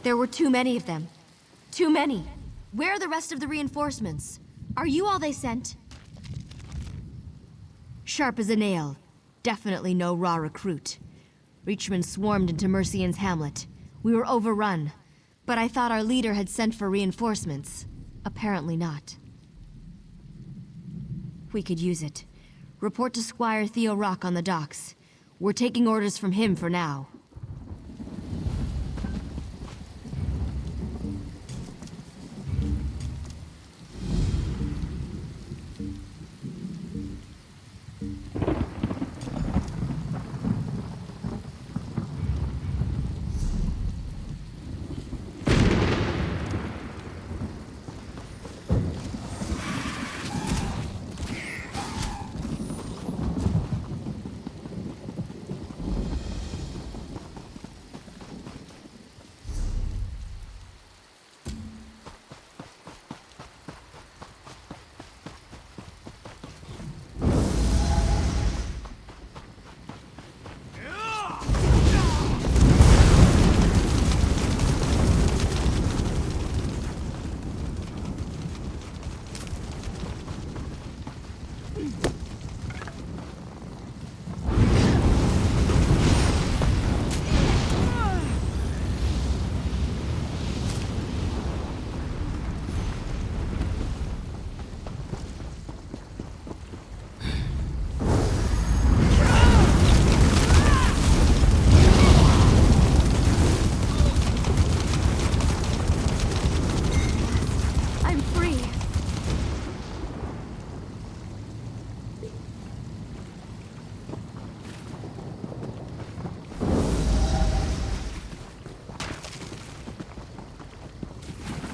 There were too many of them. Too many. Where are the rest of the reinforcements? Are you all they sent? Sharp as a nail. Definitely no raw recruit. Reachmen swarmed into Mercian's hamlet. We were overrun. But I thought our leader had sent for reinforcements. Apparently not. We could use it. Report to Squire Theo Rock on the docks. We're taking orders from him for now.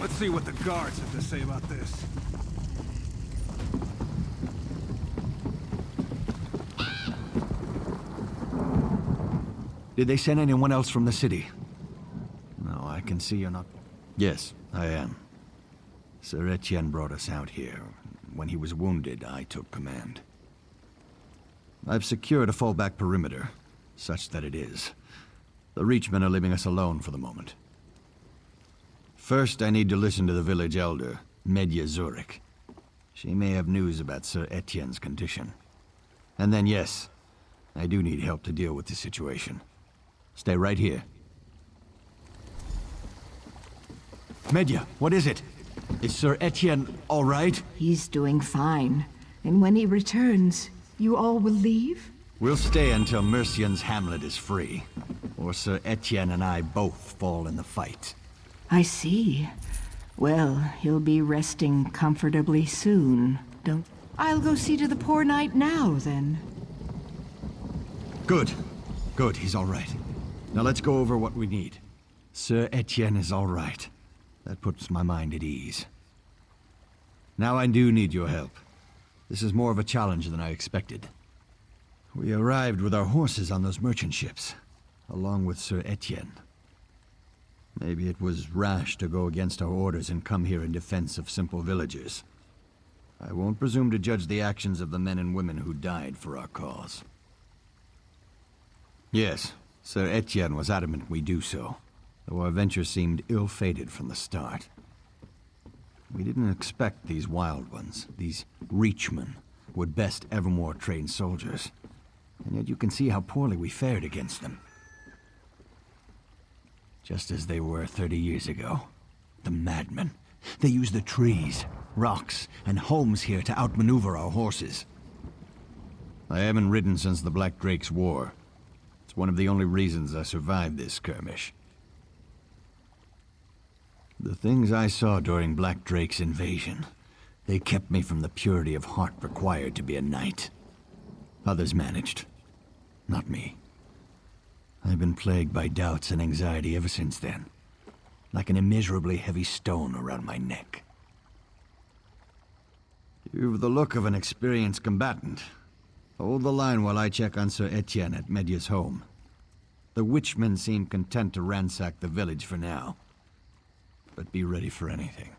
Let's see what the guards have to say about this. Did they send anyone else from the city? No, I can see you're not... Yes, I am. Sir Etienne brought us out here. When he was wounded, I took command. I've secured a fallback perimeter, such that it is. The Reachmen are leaving us alone for the moment. First, I need to listen to the village elder, Medya Zurich. She may have news about Sir Etienne's condition. And then, yes, I do need help to deal with the situation. Stay right here. Medya, what is it? Is Sir Etienne all right? He's doing fine. And when he returns, you all will leave? We'll stay until Mercian's hamlet is free. Or Sir Etienne and I both fall in the fight. I see. Well, he'll be resting comfortably soon. I'll go see to the poor knight now, then. Good. Good, he's all right. Now let's go over what we need. Sir Etienne is all right. That puts my mind at ease. Now I do need your help. This is more of a challenge than I expected. We arrived with our horses on those merchant ships, along with Sir Etienne. Maybe it was rash to go against our orders and come here in defense of simple villagers. I won't presume to judge the actions of the men and women who died for our cause. Yes, Sir Etienne was adamant we do so, though our venture seemed ill-fated from the start. We didn't expect these wild ones, these Reachmen, would best Evermore trained soldiers. And yet you can see how poorly we fared against them. Just as they were 30 years ago. The madmen. They use the trees, rocks, and homes here to outmaneuver our horses. I haven't ridden since the Black Drake's War. It's one of the only reasons I survived this skirmish. The things I saw during Black Drake's invasion, they kept me from the purity of heart required to be a knight. Others managed. Not me. I've been plagued by doubts and anxiety ever since then. Like an immeasurably heavy stone around my neck. You've the look of an experienced combatant. Hold the line while I check on Sir Etienne at Medya's home. The witchmen seem content to ransack the village for now. But be ready for anything.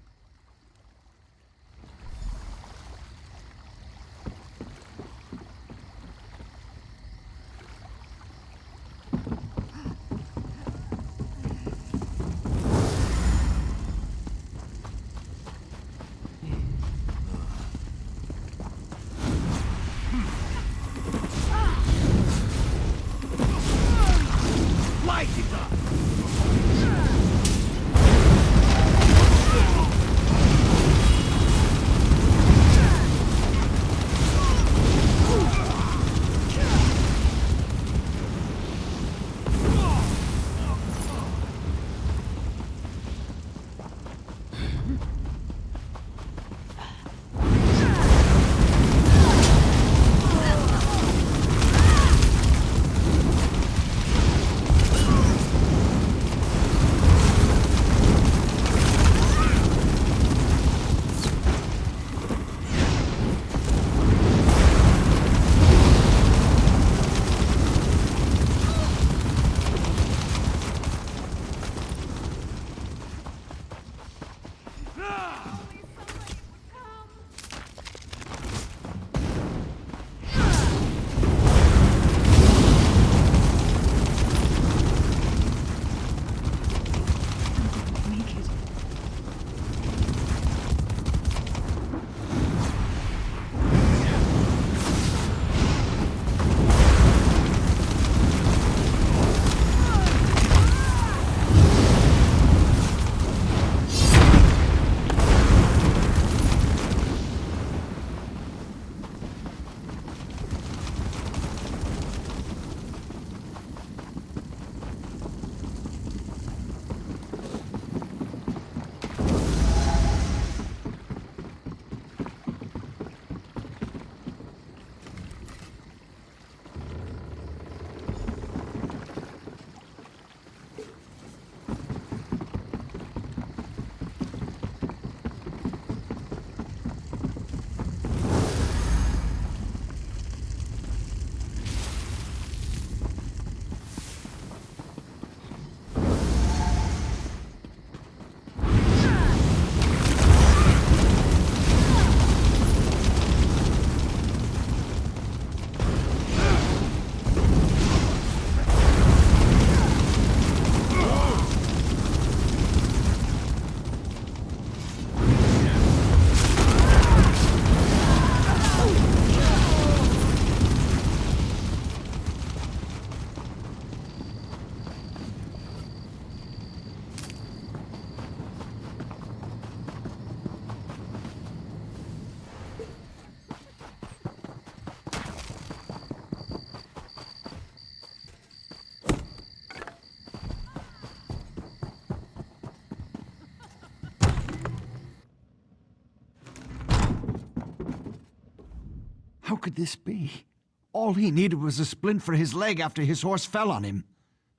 How could this be? All he needed was a splint for his leg after his horse fell on him.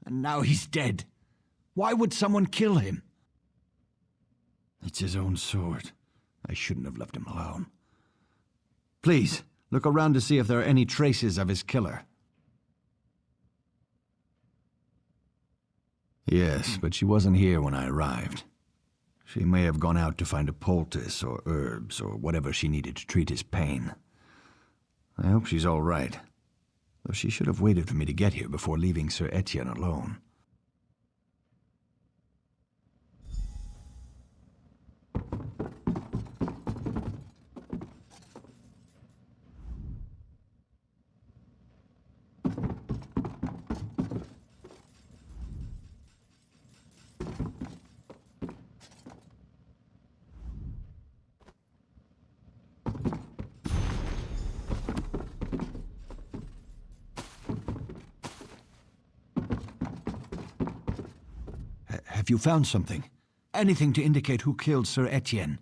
And now he's dead. Why would someone kill him? It's his own sword. I shouldn't have left him alone. Please, look around to see if there are any traces of his killer. Yes, but she wasn't here when I arrived. She may have gone out to find a poultice or herbs or whatever she needed to treat his pain. I hope she's all right, though she should have waited for me to get here before leaving Sir Etienne alone. Have you found something? Anything to indicate who killed Sir Etienne?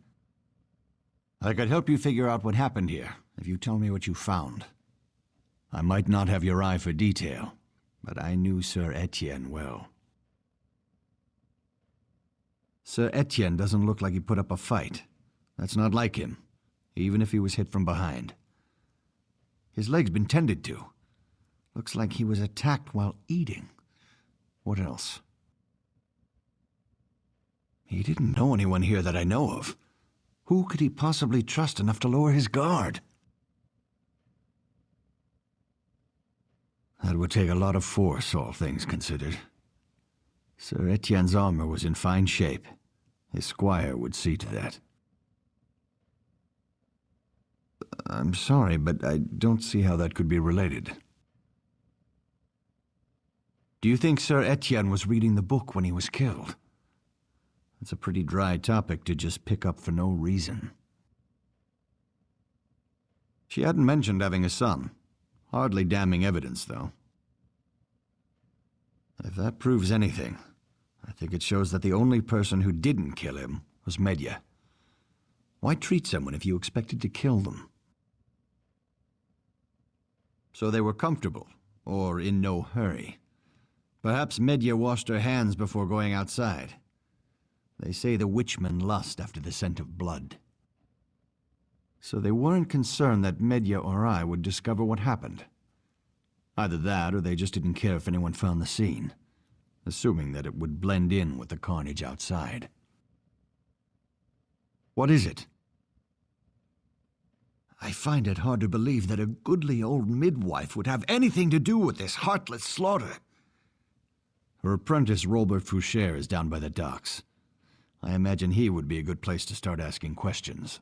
I could help you figure out what happened here, if you tell me what you found. I might not have your eye for detail, but I knew Sir Etienne well. Sir Etienne doesn't look like he put up a fight. That's not like him, even if he was hit from behind. His leg's been tended to. Looks like he was attacked while eating. What else? He didn't know anyone here that I know of. Who could he possibly trust enough to lower his guard? That would take a lot of force, all things considered. Sir Etienne's armor was in fine shape. His squire would see to that. I'm sorry, but I don't see how that could be related. Do you think Sir Etienne was reading the book when he was killed? It's a pretty dry topic to just pick up for no reason. She hadn't mentioned having a son. Hardly damning evidence, though. If that proves anything, I think it shows that the only person who didn't kill him was Medya. Why treat someone if you expected to kill them? So they were comfortable, or in no hurry. Perhaps Medya washed her hands before going outside. They say the witchmen lust after the scent of blood. So they weren't concerned that Medya or I would discover what happened. Either that, or they just didn't care if anyone found the scene, assuming that it would blend in with the carnage outside. What is it? I find it hard to believe that a goodly old midwife would have anything to do with this heartless slaughter. Her apprentice Robert Foucher is down by the docks. I imagine he would be a good place to start asking questions.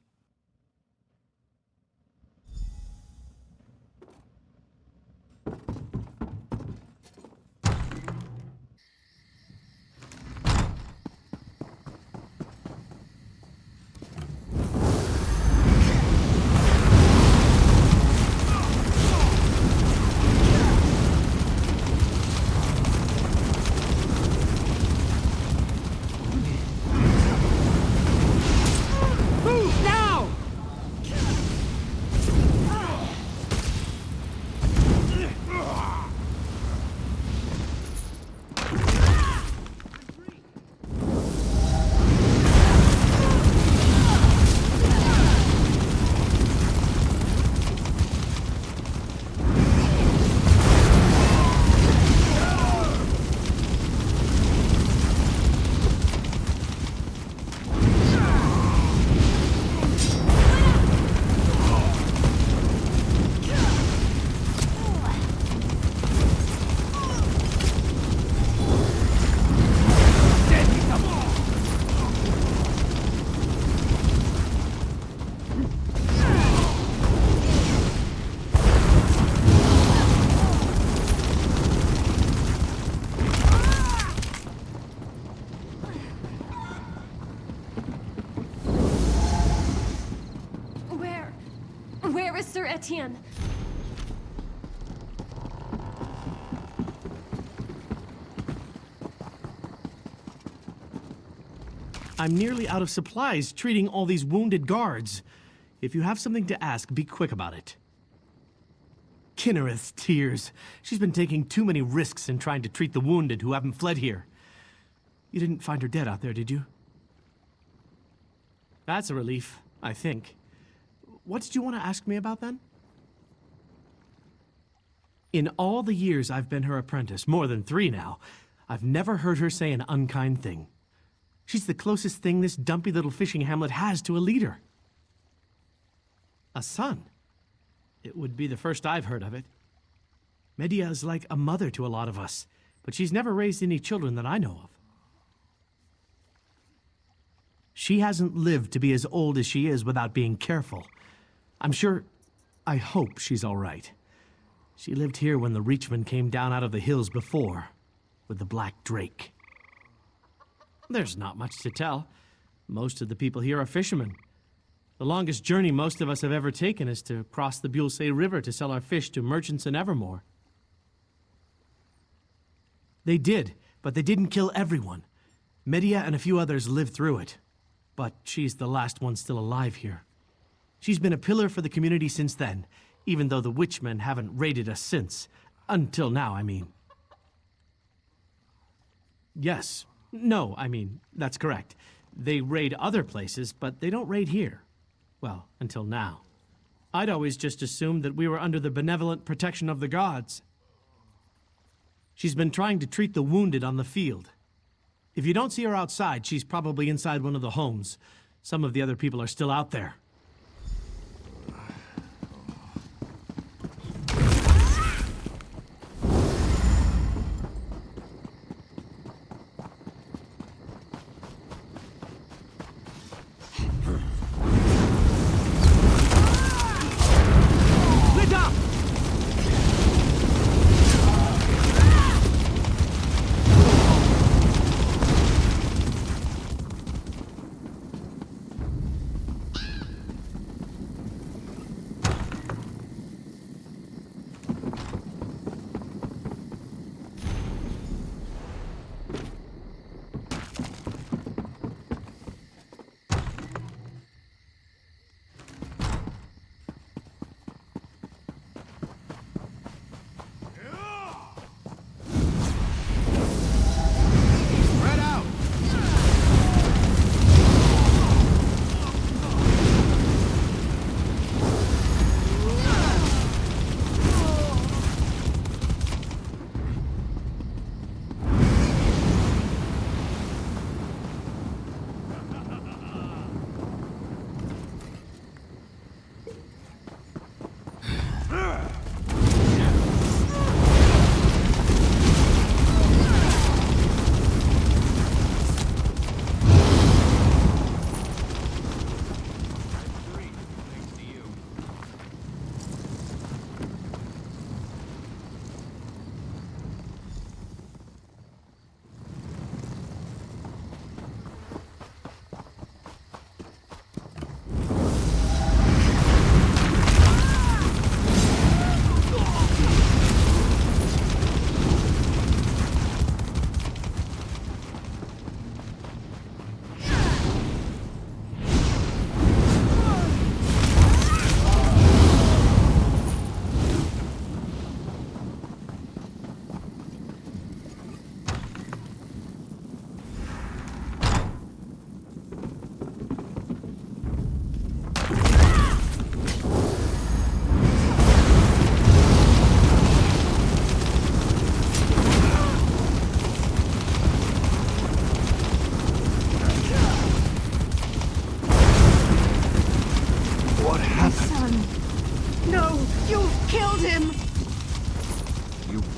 Where is Sir Etienne? I'm nearly out of supplies treating all these wounded guards. If you have something to ask, be quick about it. Kinnereth's tears. She's been taking too many risks in trying to treat the wounded who haven't fled here. You didn't find her dead out there, did you? That's a relief, I think. What did you want to ask me about then? In all the years I've been her apprentice, more than 3 now, I've never heard her say an unkind thing. She's the closest thing this dumpy little fishing hamlet has to a leader. A son? It would be the first I've heard of it. Medea is like a mother to a lot of us, but she's never raised any children that I know of. She hasn't lived to be as old as she is without being careful. I hope she's all right. She lived here when the Reachmen came down out of the hills before, with the Black Drake. There's not much to tell. Most of the people here are fishermen. The longest journey most of us have ever taken is to cross the Bulsay River to sell our fish to merchants in Evermore. They did, but they didn't kill everyone. Medea and a few others lived through it. But she's the last one still alive here. She's been a pillar for the community since then, even though the Witchmen haven't raided us since. Until now, I mean. Yes. No, I mean, that's correct. They raid other places, but they don't raid here. Well, until now. I'd always just assumed that we were under the benevolent protection of the gods. She's been trying to treat the wounded on the field. If you don't see her outside, she's probably inside one of the homes. Some of the other people are still out there.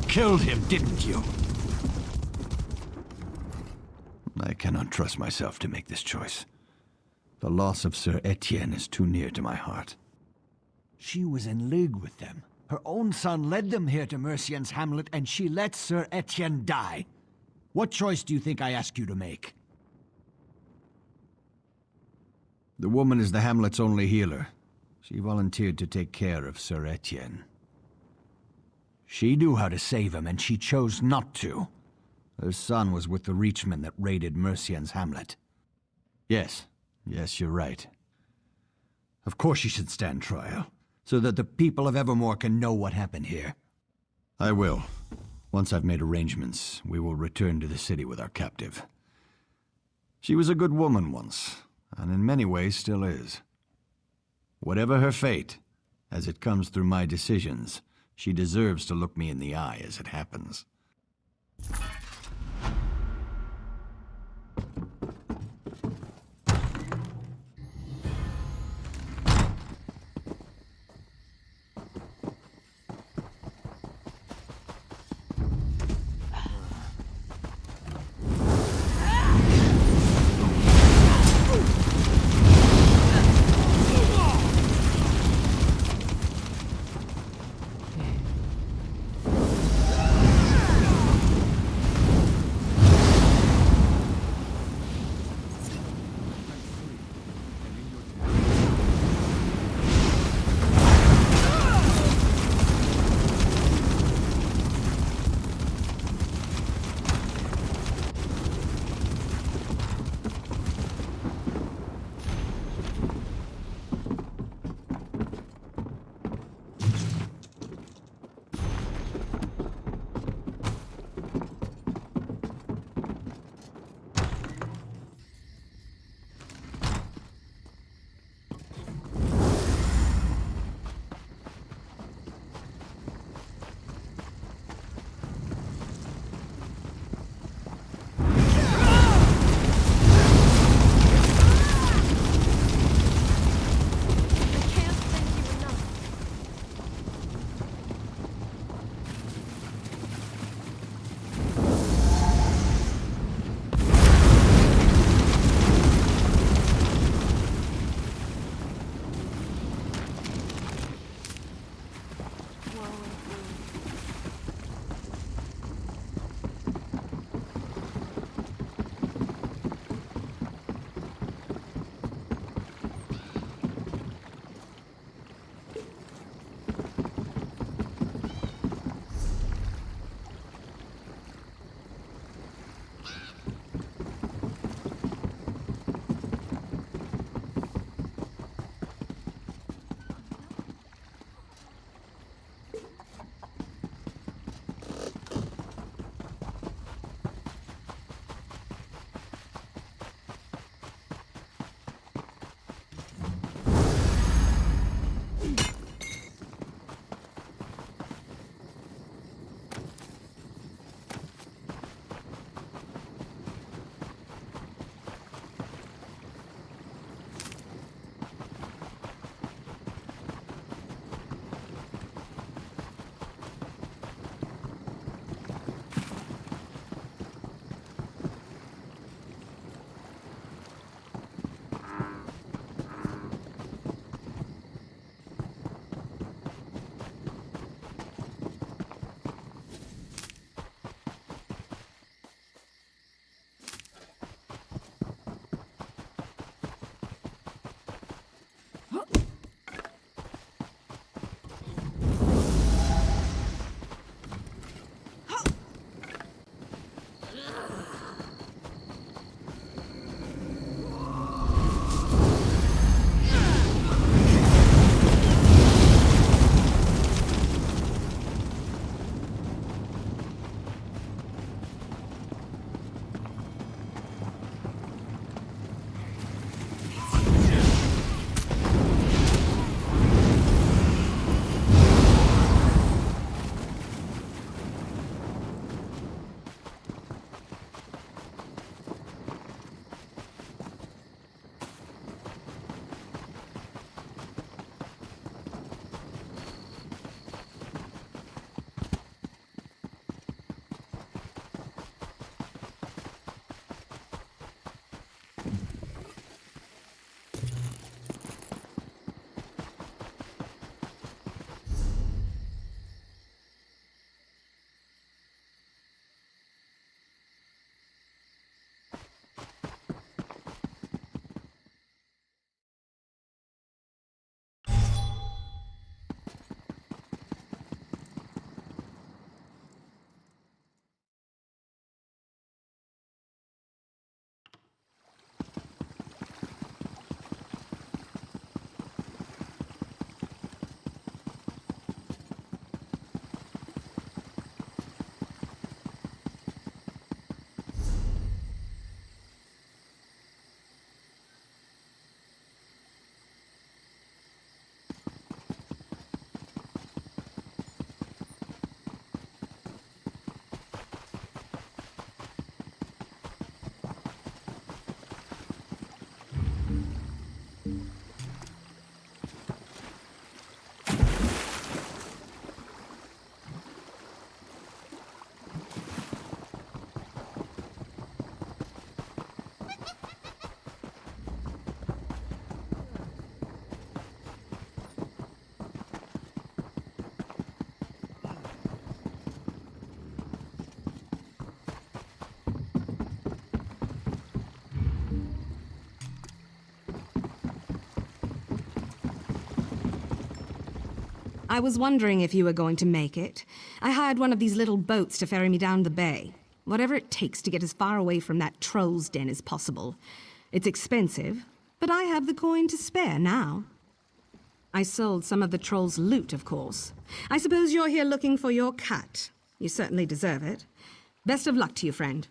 Killed him, didn't you? I cannot trust myself to make this choice. The loss of Sir Etienne is too near to my heart. She was in league with them. Her own son led them here to Mercian's hamlet, and she let Sir Etienne die. What choice do you think I ask you to make? The woman is the hamlet's only healer. She volunteered to take care of Sir Etienne. She knew how to save him, and she chose not to. Her son was with the Reachmen that raided Mercian's hamlet. Yes, you're right. Of course she should stand trial. so that the people of Evermore can know what happened here. I will. Once I've made arrangements, we will return to the city with our captive. She was a good woman once, and in many ways still is. Whatever her fate, as it comes through my decisions, she deserves to look me in the eye as it happens. I was wondering if you were going to make it. I hired one of these little boats to ferry me down the bay. Whatever it takes to get as far away from that troll's den as possible. It's expensive, but I have the coin to spare now. I sold some of the troll's loot, of course. I suppose you're here looking for your cut. You certainly deserve it. Best of luck to you, friend.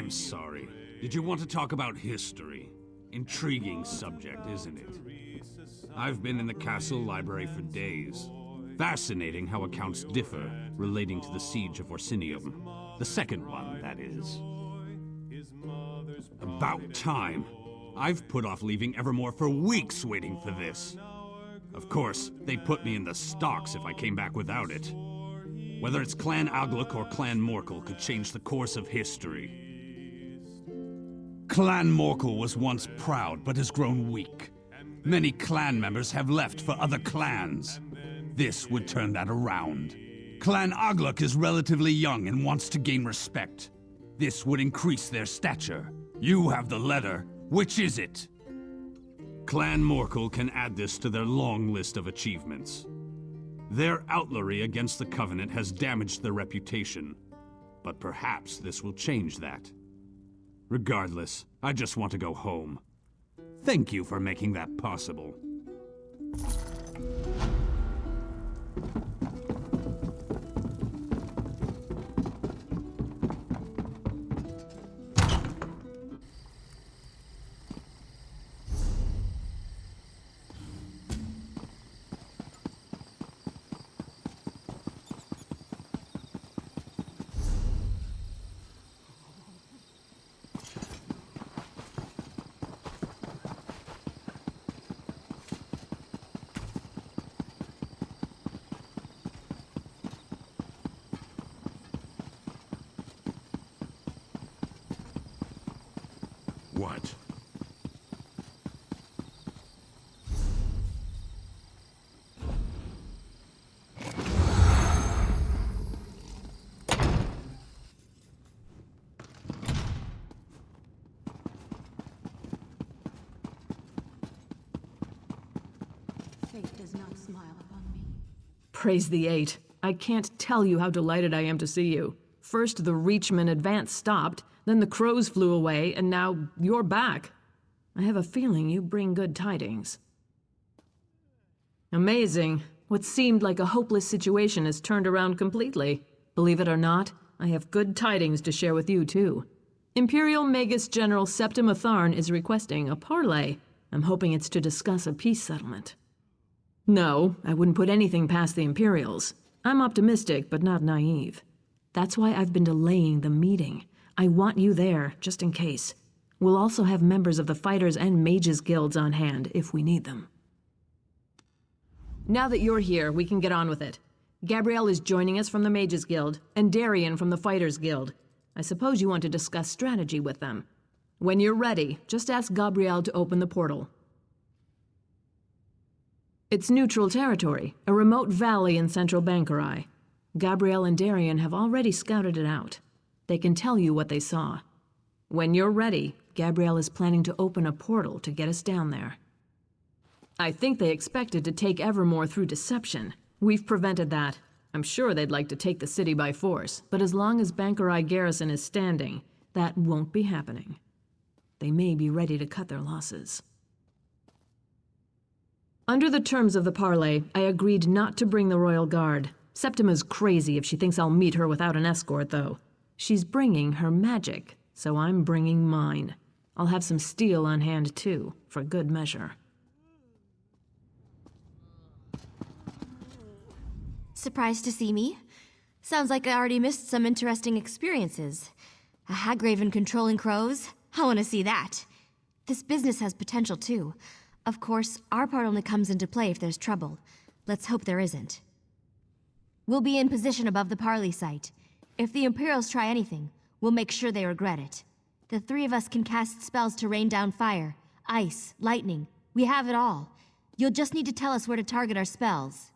I'm sorry. Did you want to talk about history? Intriguing subject, isn't it? I've been in the castle library for days. Fascinating how accounts differ relating to the siege of Orsinium. The second one, that is. About time. I've put off leaving Evermore for weeks waiting for this. Of course, they'd put me in the stocks if I came back without it. Whether it's Clan Agluk or Clan Morkel could change the course of history. Clan Morkel was once proud, but has grown weak. Many clan members have left for other clans. This would turn that around. Clan Agluk is relatively young and wants to gain respect. This would increase their stature. You have the letter. Which is it? Clan Morkel can add this to their long list of achievements. Their outlawry against the Covenant has damaged their reputation, but perhaps this will change that. Regardless, I just want to go home. Thank you for making that possible. What? Fate does not smile upon me. Praise the Eight. I can't tell you how delighted I am to see you. First the Reachman advance stopped, then the crows flew away, and now you're back. I have a feeling you bring good tidings. Amazing. What seemed like a hopeless situation has turned around completely. Believe it or not, I have good tidings to share with you, too. Imperial Magus General Septim Atharn is requesting a parley. I'm hoping it's to discuss a peace settlement. No, I wouldn't put anything past the Imperials. I'm optimistic, but not naive. That's why I've been delaying the meeting. I want you there, just in case. We'll also have members of the Fighters and Mages Guilds on hand, if we need them. Now that you're here, we can get on with it. Gabrielle is joining us from the Mages Guild, and Darian from the Fighters Guild. I suppose you want to discuss strategy with them. When you're ready, just ask Gabrielle to open the portal. It's neutral territory, a remote valley in central Bangkorai. Gabrielle and Darian have already scouted it out. They can tell you what they saw. When you're ready, Gabrielle is planning to open a portal to get us down there. I think they expected to take Evermore through deception. We've prevented that. I'm sure they'd like to take the city by force, but as long as Bangkorai garrison is standing, that won't be happening. They may be ready to cut their losses. Under the terms of the parley, I agreed not to bring the Royal Guard. Septima's crazy if she thinks I'll meet her without an escort, though. She's bringing her magic, so I'm bringing mine. I'll have some steel on hand, too, for good measure. Surprised to see me? Sounds like I already missed some interesting experiences. A Hagraven controlling crows? I want to see that. This business has potential, too. Of course, our part only comes into play if there's trouble. Let's hope there isn't. We'll be in position above the parley site. If the Imperials try anything, we'll make sure they regret it. The three of us can cast spells to rain down fire, ice, lightning. We have it all. You'll just need to tell us where to target our spells.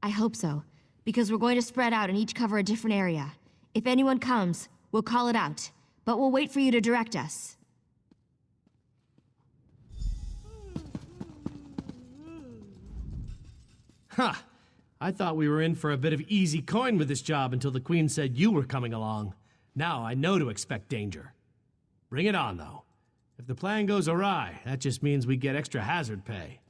I hope so, because we're going to spread out and each cover a different area. If anyone comes, we'll call it out, but we'll wait for you to direct us. Ha! I thought we were in for a bit of easy coin with this job until the Queen said you were coming along. Now I know to expect danger. Bring it on, though. If the plan goes awry, that just means we get extra hazard pay.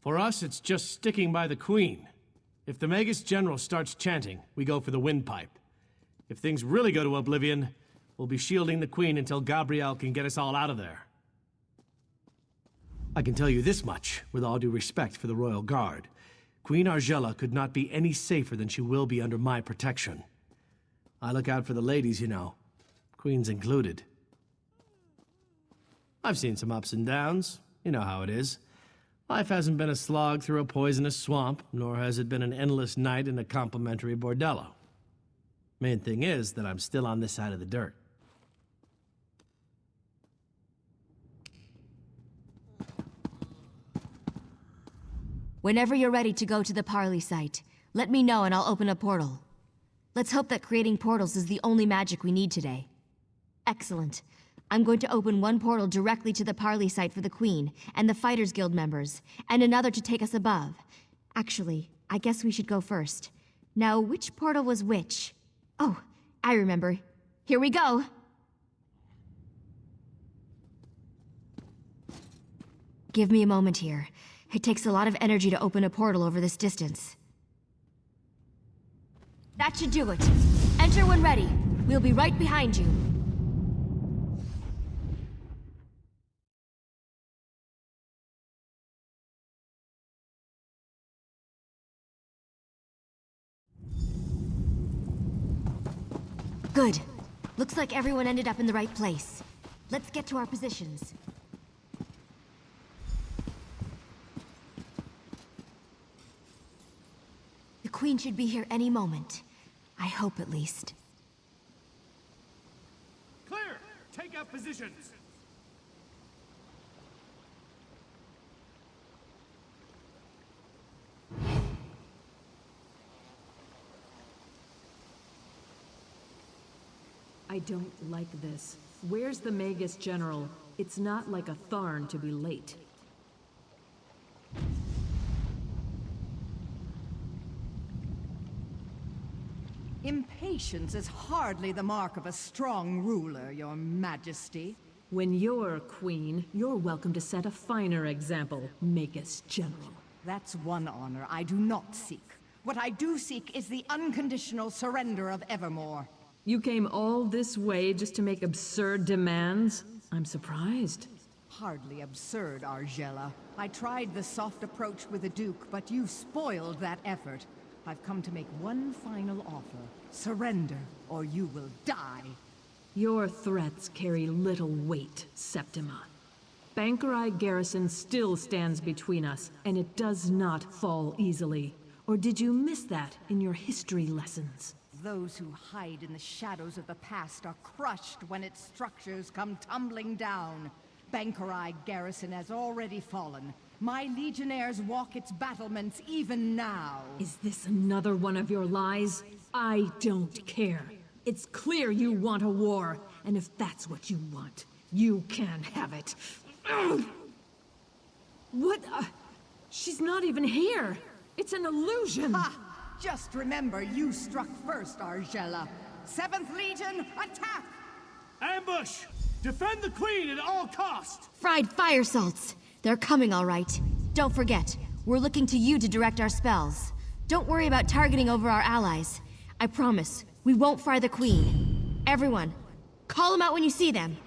For us, it's just sticking by the Queen. If the Magus General starts chanting, we go for the windpipe. If things really go to oblivion, we'll be shielding the Queen until Gabrielle can get us all out of there. I can tell you this much, with all due respect for the Royal Guard. Queen Argella could not be any safer than she will be under my protection. I look out for the ladies, you know. Queen's included. I've seen some ups and downs. You know how it is. Life hasn't been a slog through a poisonous swamp, nor has it been an endless night in a complimentary bordello. Main thing is that I'm still on this side of the dirt. Whenever you're ready to go to the parley site, let me know and I'll open a portal. Let's hope that creating portals is the only magic we need today. Excellent. I'm going to open one portal directly to the parley site for the Queen and the Fighters Guild members, and another to take us above. Actually, I guess we should go first. Now, which portal was which? Oh, I remember. Here we go! Give me a moment here. It takes a lot of energy to open a portal over this distance. That should do it. Enter when ready. We'll be right behind you. Good. Looks like everyone ended up in the right place. Let's get to our positions. The Queen should be here any moment. I hope, at least. Clear! Take out positions! I don't like this. Where's the Magus General? It's not like a Tharn to be late. Impatience is hardly the mark of a strong ruler, Your Majesty. When you're queen, you're welcome to set a finer example, Magus General. That's one honor I do not seek. What I do seek is the unconditional surrender of Evermore. You came all this way just to make absurd demands? I'm surprised. Hardly absurd, Argella. I tried the soft approach with the Duke, but you spoiled that effort. I've come to make one final offer. Surrender, or you will die. Your threats carry little weight, Septima. Bangkorai garrison still stands between us, and it does not fall easily. Or did you miss that in your history lessons? Those who hide in the shadows of the past are crushed when its structures come tumbling down. Bangkorai garrison has already fallen. My legionnaires walk its battlements even now. Is this another one of your lies? I don't care. It's clear you want a war, and if that's what you want, you can have it. Ugh! What? She's not even here. It's an illusion. Ha! Just remember, you struck first, Argella. 7th Legion, attack! Ambush! Defend the Queen at all costs! Fried fire salts! They're coming all right. Don't forget, we're looking to you to direct our spells. Don't worry about targeting over our allies. I promise, we won't fry the Queen. Everyone, call them out when you see them.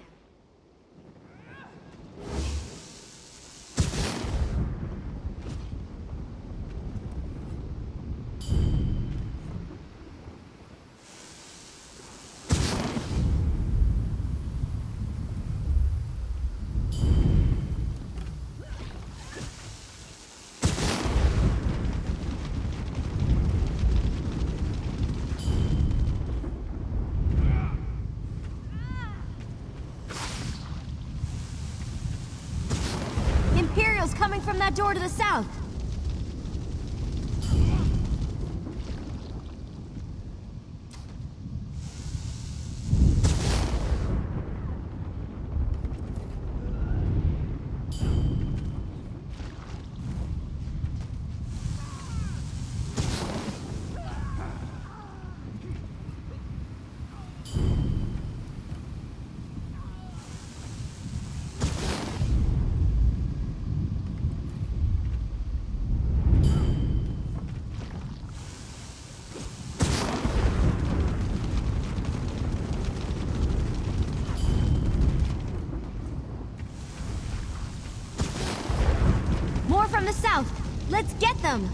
Imperials coming from that door to the south! More from the south! Let's get them!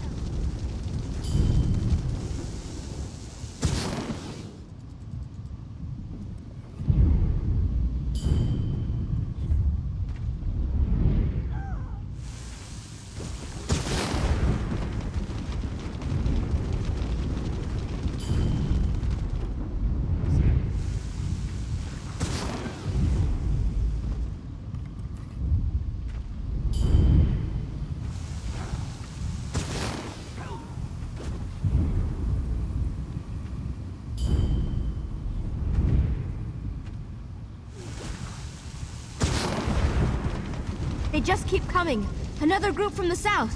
They just keep coming. Another group from the south.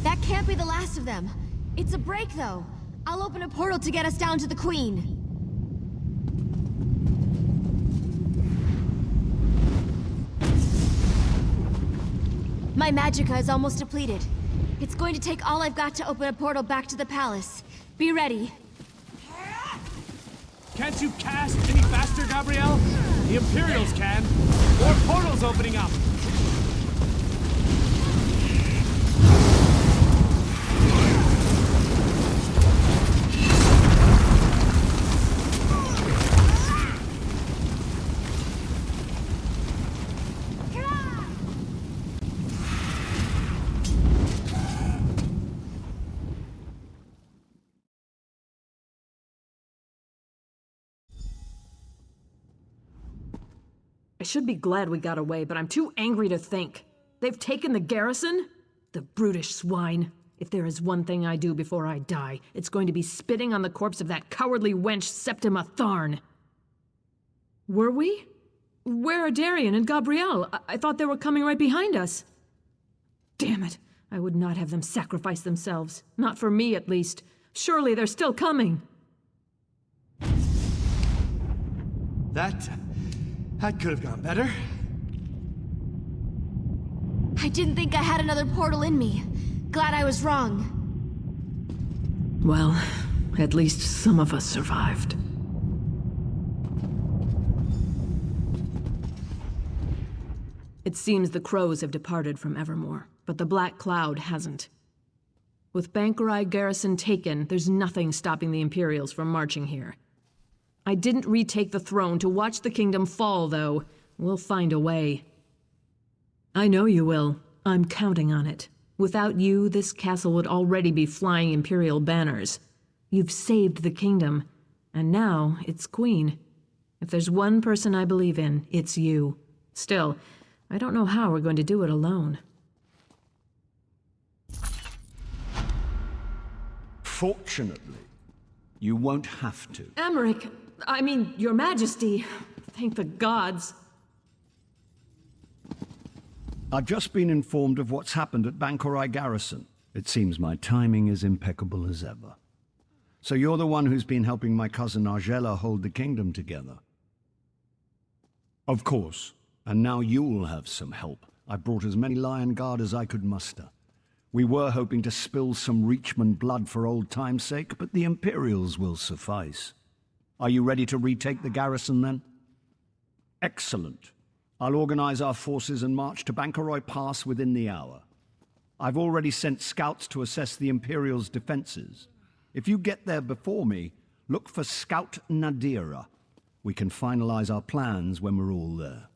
That can't be the last of them. It's a break, though. I'll open a portal to get us down to the Queen. My magicka is almost depleted. It's going to take all I've got to open a portal back to the palace. Be ready. Can't you cast any faster, Gabrielle? The Imperials can. More portals opening up. I should be glad we got away, but I'm too angry to think. They've taken the garrison? The brutish swine. If there is one thing I do before I die, it's going to be spitting on the corpse of that cowardly wench Septima Tharn. Were we? Where are Darian and Gabrielle? I thought they were coming right behind us. Damn it. I would not have them sacrifice themselves. Not for me, at least. Surely they're still coming. That could have gone better. I didn't think I had another portal in me. Glad I was wrong. Well, at least some of us survived. It seems the crows have departed from Evermore, but the Black Cloud hasn't. With Bangkorai garrison taken, there's nothing stopping the Imperials from marching here. I didn't retake the throne to watch the kingdom fall, though. We'll find a way. I know you will. I'm counting on it. Without you, this castle would already be flying Imperial banners. You've saved the kingdom, and now it's Queen. If there's one person I believe in, it's you. Still, I don't know how we're going to do it alone. Fortunately, you won't have to. Emmerich, I mean, Your Majesty. Thank the gods. I've just been informed of what's happened at Bangkorai Garrison. It seems my timing is impeccable as ever. So you're the one who's been helping my cousin Argella hold the kingdom together? Of course. And now you'll have some help. I brought as many Lion Guard as I could muster. We were hoping to spill some Reachman blood for old time's sake, but the Imperials will suffice. Are you ready to retake the garrison, then? Excellent. I'll organize our forces and march to Bangkorai Pass within the hour. I've already sent scouts to assess the Imperials' defenses. If you get there before me, look for Scout Nadira. We can finalize our plans when we're all there.